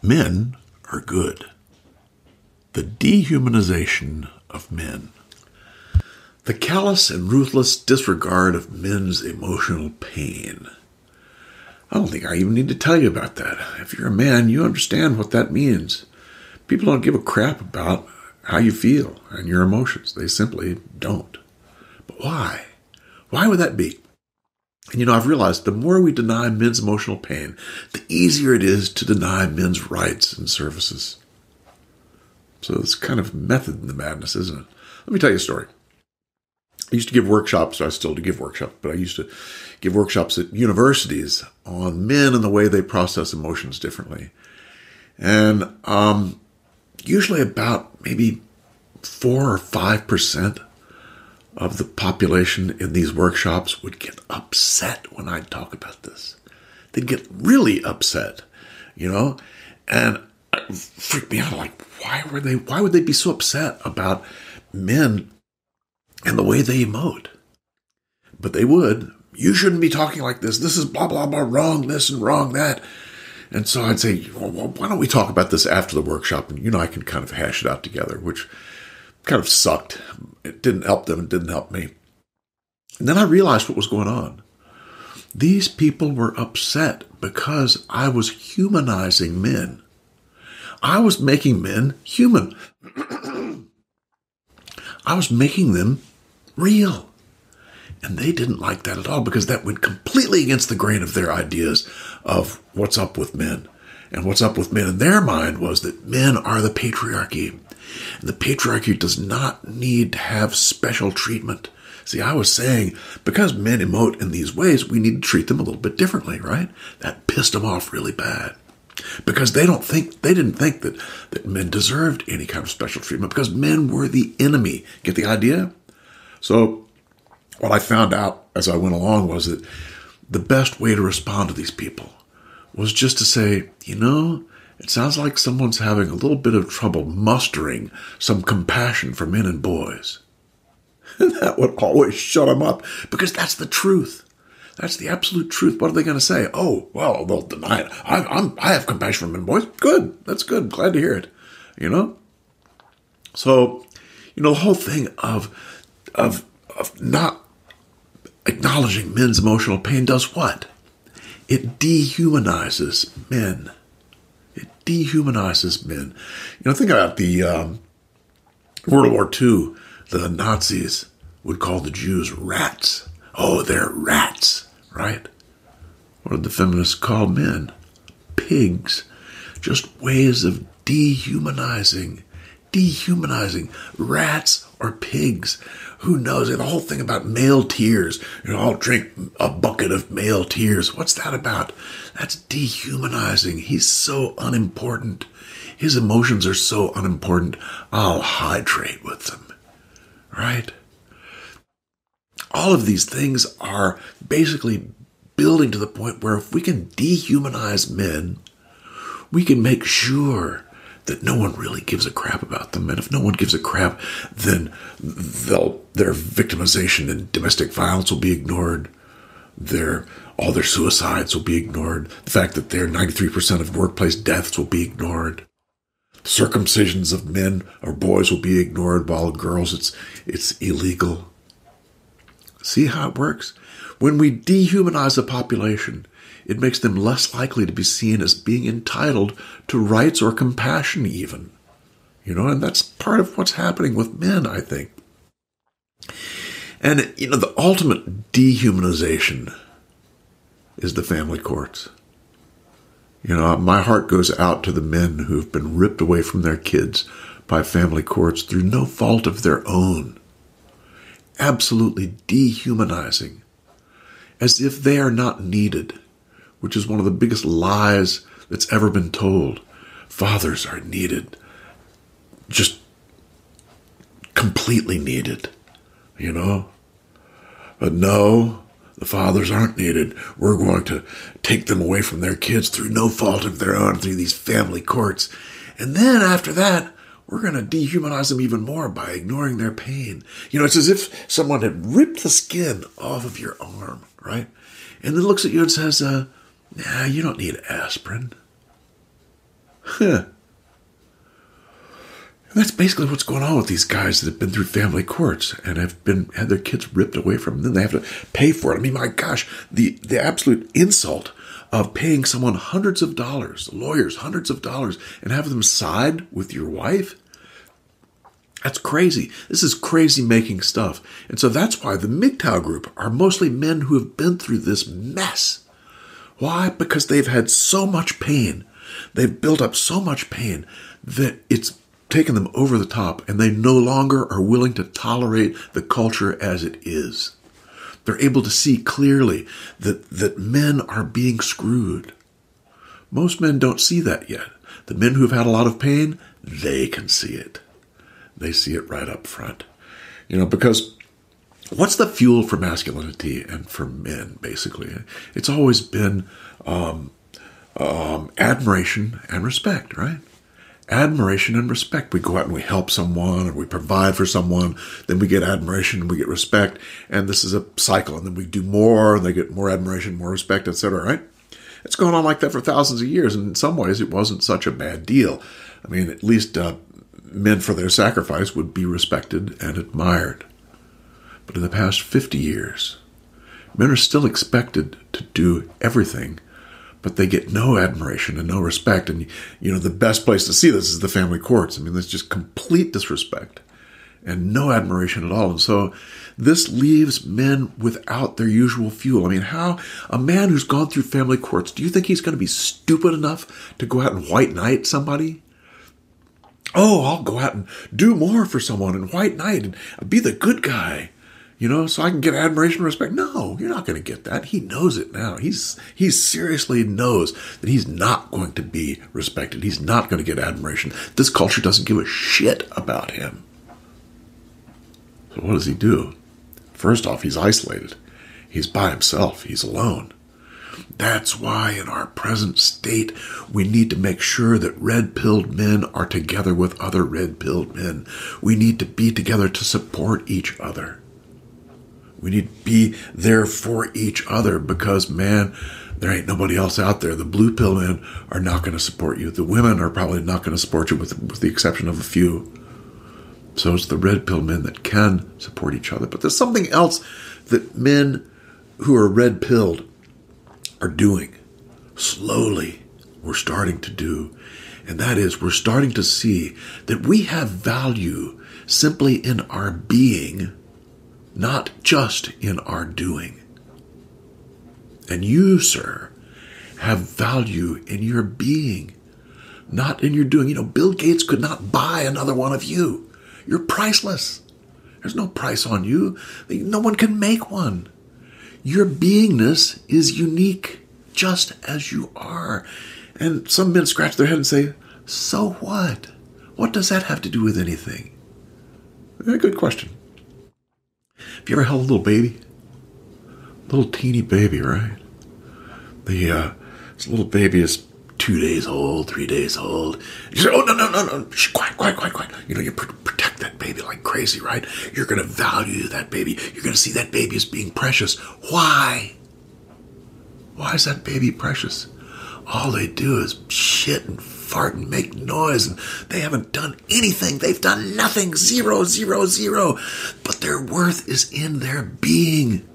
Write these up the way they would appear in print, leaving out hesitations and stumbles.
Men are good. The dehumanization of men. The callous and ruthless disregard of men's emotional pain. I don't think I even need to tell you about that. If you're a man, you understand what that means. People don't give a crap about how you feel and your emotions. They simply don't. But why? Why would that be? And I've realized the more we deny men's emotional pain, the easier it is to deny men's rights and services. So it's kind of method in the madness, isn't it? Let me tell you a story. I used to give workshops, I still do give workshops, but I used to give workshops at universities on men and the way they process emotions differently. And usually about maybe 4 or 5% of the population in these workshops would get upset when I'd talk about this. They'd get really upset, and it freaked me out. Like, why would they be so upset about men and the way they emote? But they would. You shouldn't be talking like this. This is blah, blah, blah, wrong this and wrong that. And so I'd say, well, why don't we talk about this after the workshop? And, I can kind of hash it out together, which kind of sucked. It didn't help them. It didn't help me. And then I realized what was going on. These people were upset because I was humanizing men. I was making men human. I was making them real. And they didn't like that at all because that went completely against the grain of their ideas of what's up with men. And what's up with men in their mind was that men are the patriarchy. And the patriarchy does not need to have special treatment. See, I was saying, because men emote in these ways, we need to treat them a little bit differently, right? That pissed them off really bad. Because they didn't think that men deserved any kind of special treatment because men were the enemy. Get the idea? So what I found out as I went along was that the best way to respond to these people was just to say, it sounds like someone's having a little bit of trouble mustering some compassion for men and boys. And that would always shut them up because that's the truth. That's the absolute truth. What are they going to say? Oh, well, they'll deny it. I have compassion for men and boys. Good. That's good. Glad to hear it. So, the whole thing of not acknowledging men's emotional pain does what? It dehumanizes men. It dehumanizes men. Think about the World War II. The Nazis would call the Jews rats. Oh, they're rats, right? What did the feminists call men? Pigs. Just ways of dehumanizing rats or pigs. Who knows? The whole thing about male tears. I'll drink a bucket of male tears. What's that about? That's dehumanizing. He's so unimportant. His emotions are so unimportant. I'll hydrate with them. Right? All of these things are basically building to the point where if we can dehumanize men, we can make sure that no one really gives a crap about them. And if no one gives a crap, then their victimization and domestic violence will be ignored. All their suicides will be ignored. The fact that 93% of workplace deaths will be ignored. Circumcisions of men or boys will be ignored, while girls it's illegal. See how it works? When we dehumanize a population, it makes them less likely to be seen as being entitled to rights or compassion even. And that's part of what's happening with men, I think. And, the ultimate dehumanization is the family courts. My heart goes out to the men who've been ripped away from their kids by family courts through no fault of their own. Absolutely dehumanizing. As if they are not needed, which is one of the biggest lies that's ever been told. Fathers are needed. Just completely needed, But no, the fathers aren't needed. We're going to take them away from their kids through no fault of their own, through these family courts. And then after that, we're going to dehumanize them even more by ignoring their pain. It's as if someone had ripped the skin off of your arm, right? And then looks at you and says, nah, you don't need aspirin. Huh. And that's basically what's going on with these guys that have been through family courts and have had their kids ripped away from them. Then they have to pay for it. I mean, my gosh, the absolute insult of paying someone hundreds of dollars, lawyers, hundreds of dollars, and have them side with your wife. That's crazy. This is crazy making stuff. And so that's why the MGTOW group are mostly men who have been through this mess. Why? Because they've had so much pain. They've built up so much pain that it's taken them over the top, and they no longer are willing to tolerate the culture as it is. They're able to see clearly that men are being screwed. Most men don't see that yet. The men who have had a lot of pain, they can see it. They see it right up front. Because what's the fuel for masculinity and for men, basically? It's always been admiration and respect, right? Admiration and respect. We go out and we help someone, or we provide for someone, then we get admiration and we get respect, and this is a cycle, and then we do more, and they get more admiration, more respect, etc., right? It's going on like that for thousands of years, and in some ways it wasn't such a bad deal. I mean, at least men for their sacrifice would be respected and admired. But in the past 50 years, men are still expected to do everything, but they get no admiration and no respect. And, the best place to see this is the family courts. I mean, there's just complete disrespect and no admiration at all. And so this leaves men without their usual fuel. I mean, how a man who's gone through family courts, do you think he's going to be stupid enough to go out and white knight somebody? Oh, I'll go out and do more for someone and white knight and be the good guy, so I can get admiration and respect. No, you're not going to get that. He knows it now. He seriously knows that he's not going to be respected. He's not going to get admiration. This culture doesn't give a shit about him. So what does he do? First off, he's isolated. He's by himself. He's alone. That's why in our present state, we need to make sure that red-pilled men are together with other red-pilled men. We need to be together to support each other. We need to be there for each other because, man, there ain't nobody else out there. The blue pill men are not going to support you. The women are probably not going to support you with the exception of a few. So it's the red pill men that can support each other. But there's something else that men who are red pilled are doing. Slowly, we're starting to do. And that is, we're starting to see that we have value simply in our being, not just in our doing. And you, sir, have value in your being, not in your doing. Bill Gates could not buy another one of you. You're priceless. There's no price on you. No one can make one. Your beingness is unique, just as you are. And some men scratch their head and say, so what? What does that have to do with anything? Good question. Have you ever held a little baby? A little teeny baby, right? This little baby is 2 days old, 3 days old. You say, oh, no. Shh, quiet. You protect that baby like crazy, right? You're going to value that baby. You're going to see that baby as being precious. Why? Why is that baby precious? All they do is shit and fart and make noise, and they haven't done anything. They've done nothing. Zero. But their worth is in their being.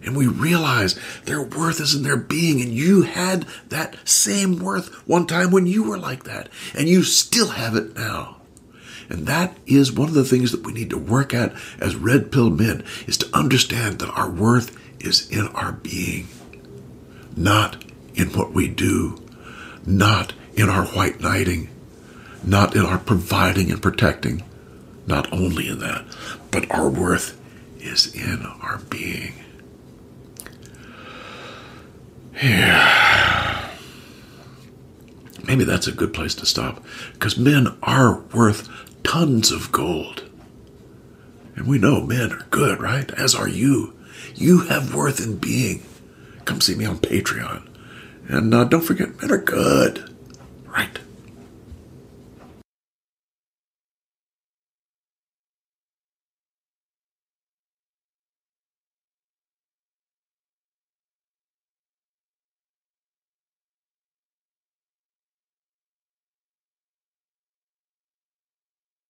And we realize their worth is in their being. And you had that same worth one time when you were like that. And you still have it now. And that is one of the things that we need to work at as red pill men, is to understand that our worth is in our being. Not in what we do. Not in our white knighting. Not in our providing and protecting. Not only in that, but our worth is in our being. Yeah. Maybe that's a good place to stop, because men are worth tons of gold. And we know men are good, right? As are you. You have worth in being. Come see me on Patreon. And don't forget, men are good. Right.